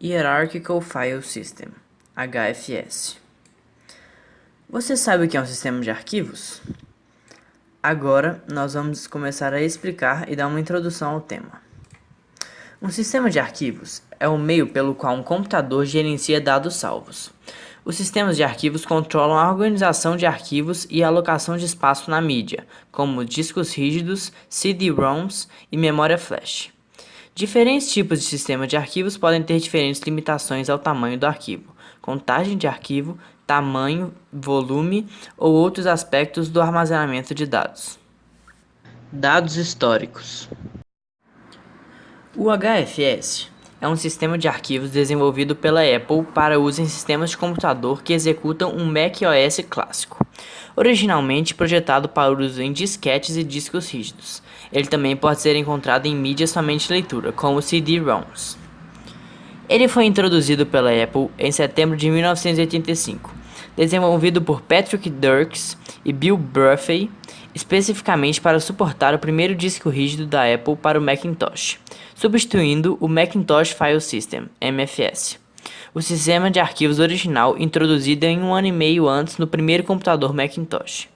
Hierarchical File System, HFS. Você sabe o que é um sistema de arquivos? Agora nós vamos começar a explicar e dar uma introdução ao tema. Um sistema de arquivos é o meio pelo qual um computador gerencia dados salvos. Os sistemas de arquivos controlam a organização de arquivos e a alocação de espaço na mídia, como discos rígidos, CD-ROMs e memória flash. Diferentes tipos de sistema de arquivos podem ter diferentes limitações ao tamanho do arquivo, contagem de arquivo, tamanho, volume ou outros aspectos do armazenamento de dados. Dados históricos. O HFS é um sistema de arquivos desenvolvido pela Apple para uso em sistemas de computador que executam um macOS clássico, originalmente projetado para uso em disquetes e discos rígidos. Ele também pode ser encontrado em mídias somente leitura, como CD-ROMs. Ele foi introduzido pela Apple em setembro de 1985, desenvolvido por Patrick Dirks e Bill Brufey, especificamente para suportar o primeiro disco rígido da Apple para o Macintosh, substituindo o Macintosh File System, MFS, o sistema de arquivos original introduzido em 1 ano e meio antes no primeiro computador Macintosh.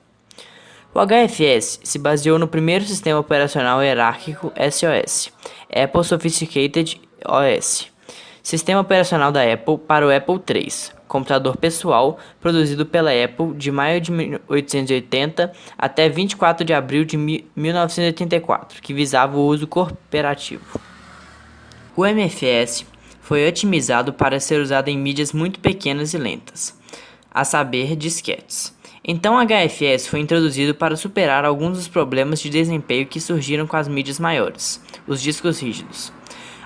O HFS se baseou no primeiro sistema operacional hierárquico SOS, Apple Sophisticated OS, sistema operacional da Apple para o Apple III, computador pessoal produzido pela Apple de maio de 1880 até 24 de abril de 1984, que visava o uso corporativo. O MFS foi otimizado para ser usado em mídias muito pequenas e lentas, a saber, disquetes. Então, o HFS foi introduzido para superar alguns dos problemas de desempenho que surgiram com as mídias maiores, os discos rígidos.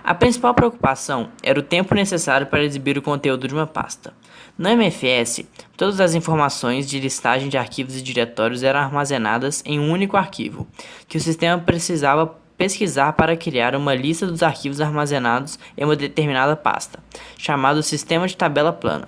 A principal preocupação era o tempo necessário para exibir o conteúdo de uma pasta. No MFS, todas as informações de listagem de arquivos e diretórios eram armazenadas em um único arquivo, que o sistema precisava pesquisar para criar uma lista dos arquivos armazenados em uma determinada pasta, chamado sistema de tabela plana.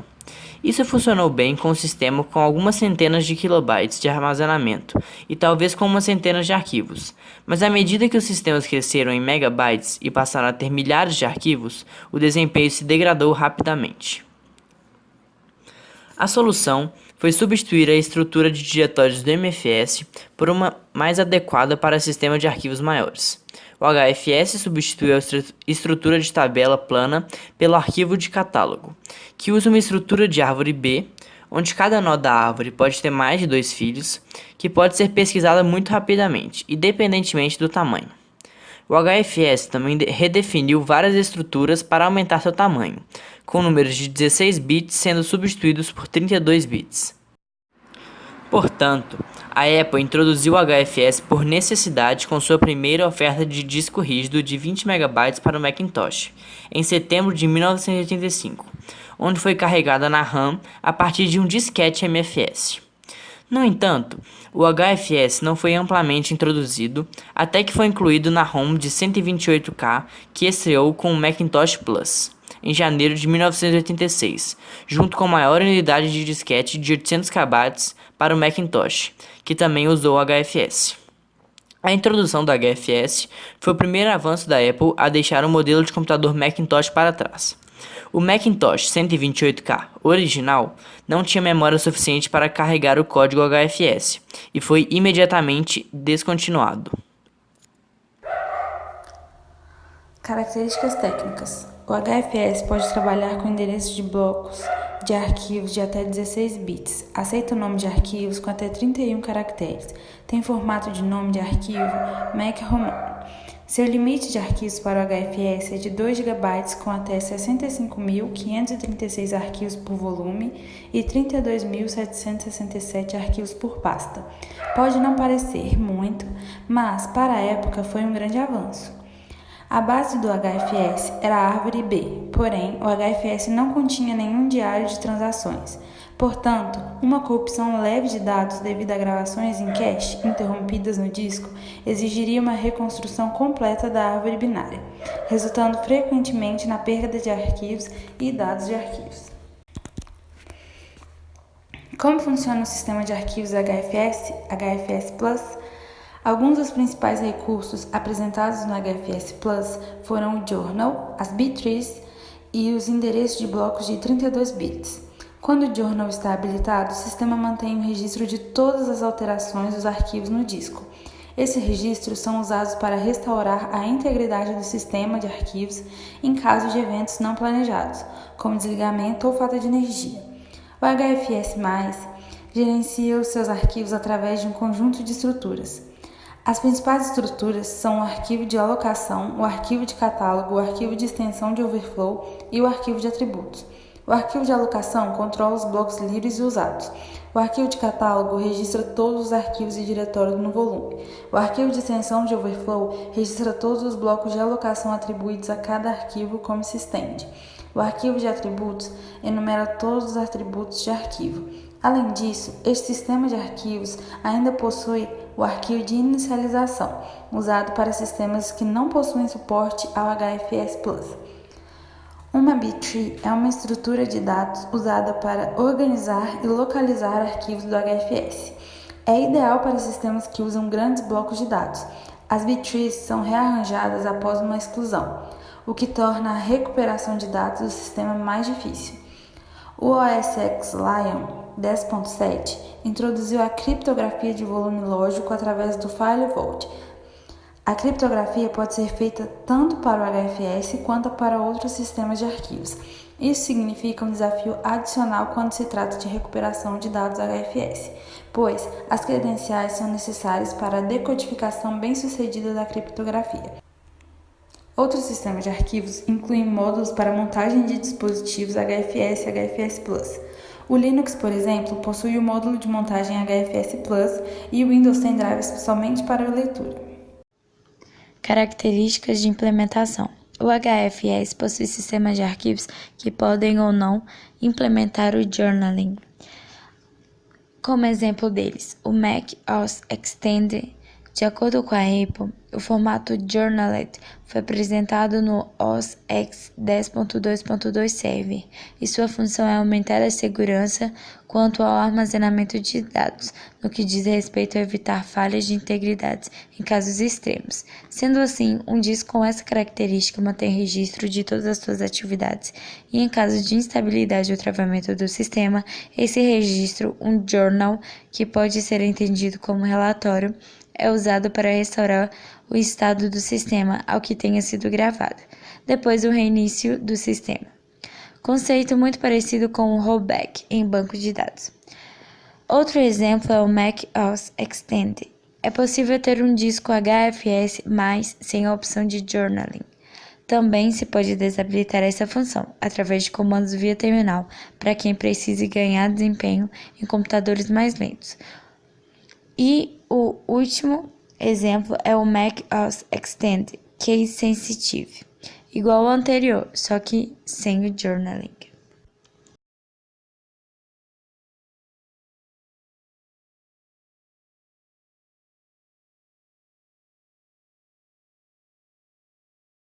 Isso funcionou bem com um sistema com algumas centenas de kilobytes de armazenamento e talvez com umas centenas de arquivos, mas à medida que os sistemas cresceram em megabytes e passaram a ter milhares de arquivos, o desempenho se degradou rapidamente. A solução foi substituir a estrutura de diretórios do MFS por uma mais adequada para sistema de arquivos maiores. O HFS substituiu a estrutura de tabela plana pelo arquivo de catálogo, que usa uma estrutura de árvore B, onde cada nó da árvore pode ter mais de 2 filhos, que pode ser pesquisada muito rapidamente, independentemente do tamanho. O HFS também redefiniu várias estruturas para aumentar seu tamanho, com números de 16 bits sendo substituídos por 32 bits. Portanto, a Apple introduziu o HFS por necessidade com sua primeira oferta de disco rígido de 20 MB para o Macintosh, em setembro de 1985, onde foi carregada na RAM a partir de um disquete MFS. No entanto, o HFS não foi amplamente introduzido até que foi incluído na ROM de 128K que estreou com o Macintosh Plus, em janeiro de 1986, junto com a maior unidade de disquete de 800 KB para o Macintosh, que também usou o HFS. A introdução do HFS foi o primeiro avanço da Apple a deixar o modelo de computador Macintosh para trás. O Macintosh 128K original não tinha memória suficiente para carregar o código HFS e foi imediatamente descontinuado. Características técnicas. O HFS pode trabalhar com endereços de blocos de arquivos de até 16 bits. Aceita o nome de arquivos com até 31 caracteres. Tem formato de nome de arquivo Mac Romano. Seu limite de arquivos para o HFS é de 2 GB com até 65.536 arquivos por volume e 32.767 arquivos por pasta. Pode não parecer muito, mas para a época foi um grande avanço. A base do HFS era a árvore B, porém o HFS não continha nenhum diário de transações. Portanto, uma corrupção leve de dados devido a gravações em cache interrompidas no disco exigiria uma reconstrução completa da árvore binária, resultando frequentemente na perda de arquivos e dados de arquivos. Como funciona o sistema de arquivos HFS, HFS Plus? Alguns dos principais recursos apresentados no HFS Plus foram o Journal, as B-trees e os endereços de blocos de 32 bits. Quando o journal está habilitado, o sistema mantém um registro de todas as alterações dos arquivos no disco. Esses registros são usados para restaurar a integridade do sistema de arquivos em caso de eventos não planejados, como desligamento ou falta de energia. O HFS+, gerencia os seus arquivos através de um conjunto de estruturas. As principais estruturas são o arquivo de alocação, o arquivo de catálogo, o arquivo de extensão de overflow e o arquivo de atributos. O arquivo de alocação controla os blocos livres e usados. O arquivo de catálogo registra todos os arquivos e diretórios no volume. O arquivo de extensão de overflow registra todos os blocos de alocação atribuídos a cada arquivo como se estende. O arquivo de atributos enumera todos os atributos de arquivo. Além disso, este sistema de arquivos ainda possui o arquivo de inicialização, usado para sistemas que não possuem suporte ao HFS+. Uma B-tree é uma estrutura de dados usada para organizar e localizar arquivos do HFS. É ideal para sistemas que usam grandes blocos de dados. As B-trees são rearranjadas após uma exclusão, o que torna a recuperação de dados do sistema mais difícil. O OS X Lion 10.7 introduziu a criptografia de volume lógico através do File Vault. A criptografia pode ser feita tanto para o HFS quanto para outros sistemas de arquivos. Isso significa um desafio adicional quando se trata de recuperação de dados HFS, pois as credenciais são necessárias para a decodificação bem-sucedida da criptografia. Outros sistemas de arquivos incluem módulos para montagem de dispositivos HFS e HFS+. O Linux, por exemplo, possui o módulo de montagem HFS+, e o Windows tem drivers somente para a leitura. Características de implementação. O HFS possui sistemas de arquivos que podem ou não implementar o journaling. Como exemplo deles, o Mac OS Extended. De acordo com a Apple, o formato Journalet foi apresentado no OS X 10.2.2 Server e sua função é aumentar a segurança quanto ao armazenamento de dados, no que diz respeito a evitar falhas de integridade em casos extremos. Sendo assim, um disco com essa característica mantém registro de todas as suas atividades e, em caso de instabilidade ou travamento do sistema, esse registro, um journal, que pode ser entendido como relatório, é usado para restaurar o estado do sistema ao que tenha sido gravado, depois do reinício do sistema. Conceito muito parecido com o rollback em banco de dados. Outro exemplo é o Mac OS Extended. É possível ter um disco HFS, mas sem a opção de journaling. Também se pode desabilitar essa função através de comandos via terminal para quem precise ganhar desempenho em computadores mais lentos. E o último exemplo é o Mac OS Extended Case Sensitive, igual ao anterior, só que sem o journaling.